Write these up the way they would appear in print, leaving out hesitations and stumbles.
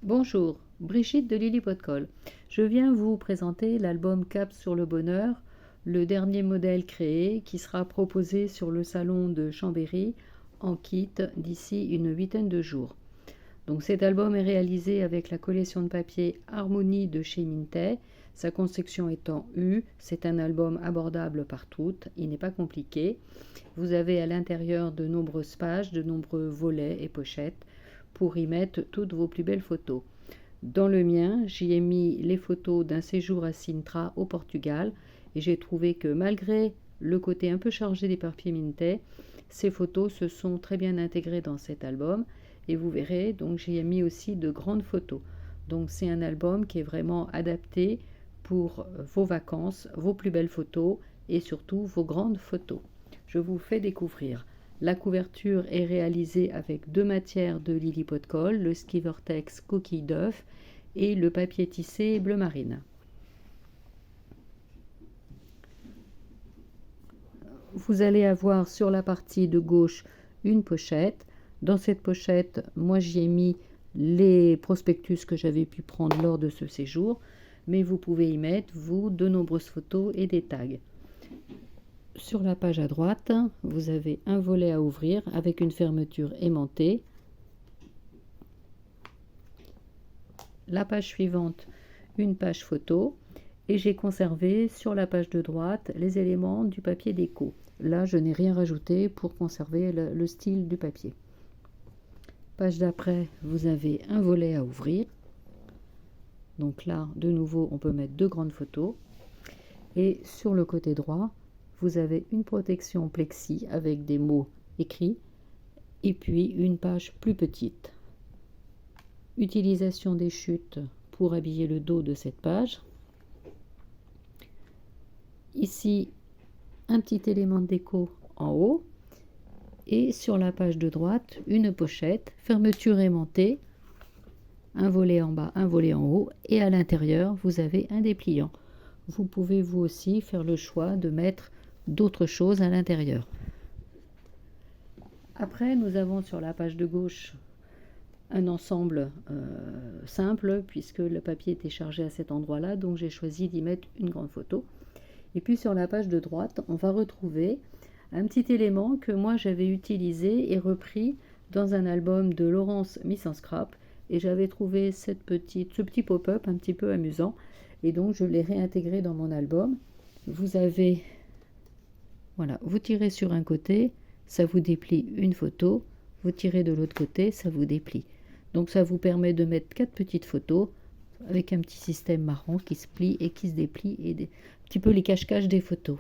Bonjour, Brigitte de Lilliput. Je viens vous présenter l'album Cap sur le bonheur, le dernier modèle créé qui sera proposé sur le salon de Chambéry en kit d'ici une huitaine de jours. Donc cet album est réalisé avec la collection de papier Harmonie de chez Mintet. Sa conception étant U, c'est un album abordable par toutes, il n'est pas compliqué. Vous avez à l'intérieur de nombreuses pages, de nombreux volets et pochettes pour y mettre toutes vos plus belles photos. Dans le mien, j'y ai mis les photos d'un séjour à Sintra au Portugal et j'ai trouvé que malgré le côté un peu chargé des papiers Mintet, ces photos se sont très bien intégrées dans cet album et vous verrez, donc j'y ai mis aussi de grandes photos. Donc c'est un album qui est vraiment adapté pour vos vacances, vos plus belles photos et surtout vos grandes photos. Je vous fais découvrir. La couverture est réalisée avec deux matières de Lilliput, le ski vortex coquille d'œuf et le papier tissé bleu marine. Vous allez avoir sur la partie de gauche une pochette. Dans cette pochette, moi j'y ai mis les prospectus que j'avais pu prendre lors de ce séjour, mais vous pouvez y mettre, vous, de nombreuses photos et des tags. Sur la page à droite, vous avez un volet à ouvrir avec une fermeture aimantée. La page suivante, une page photo. Et j'ai conservé sur la page de droite les éléments du papier déco. Là, je n'ai rien rajouté pour conserver le style du papier. Page d'après, vous avez un volet à ouvrir. Donc là, de nouveau, on peut mettre deux grandes photos. Et sur le côté droit, vous avez une protection plexi avec des mots écrits et puis une page plus petite. Utilisation des chutes pour habiller le dos de cette page. Ici, un petit élément de déco en haut et sur la page de droite, une pochette, fermeture aimantée, un volet en bas, un volet en haut et à l'intérieur, vous avez un dépliant. Vous pouvez vous aussi faire le choix de mettre d'autres choses à l'intérieur. Après, nous avons sur la page de gauche un ensemble simple puisque le papier était chargé à cet endroit-là, donc j'ai choisi d'y mettre une grande photo. Et puis sur la page de droite, on va retrouver un petit élément que moi j'avais utilisé et repris dans un album de Laurence Miss en Scrap et j'avais trouvé ce petit pop-up un petit peu amusant et donc je l'ai réintégré dans mon album. Vous avez voilà, vous tirez sur un côté, ça vous déplie une photo, vous tirez de l'autre côté, ça vous déplie. Donc ça vous permet de mettre 4 petites photos avec un petit système marron qui se plie et qui se déplie et un petit peu les cache-cache des photos.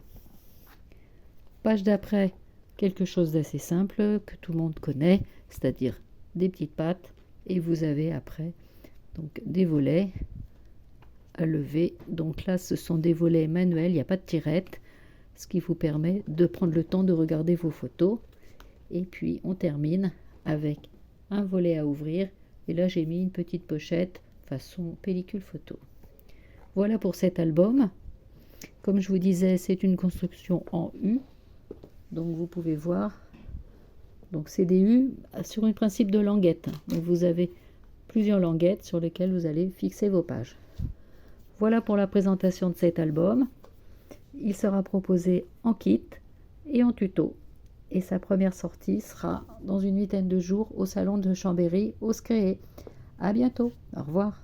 Page d'après, quelque chose d'assez simple que tout le monde connaît, c'est-à-dire des petites pattes et vous avez après donc des volets à lever. Donc là, ce sont des volets manuels, il n'y a pas de tirette, ce qui vous permet de prendre le temps de regarder vos photos. Et puis on termine avec un volet à ouvrir et là j'ai mis une petite pochette façon pellicule photo. Voilà pour cet album. Comme je vous disais, c'est une construction en U, donc vous pouvez voir, donc c'est des U sur un principe de languette, donc vous avez plusieurs languettes sur lesquelles vous allez fixer vos pages. Voilà pour la présentation de cet album. Il sera proposé en kit et en tuto. Et sa première sortie sera dans une huitaine de jours au salon de Chambéry, au Scréé. À bientôt. Au revoir.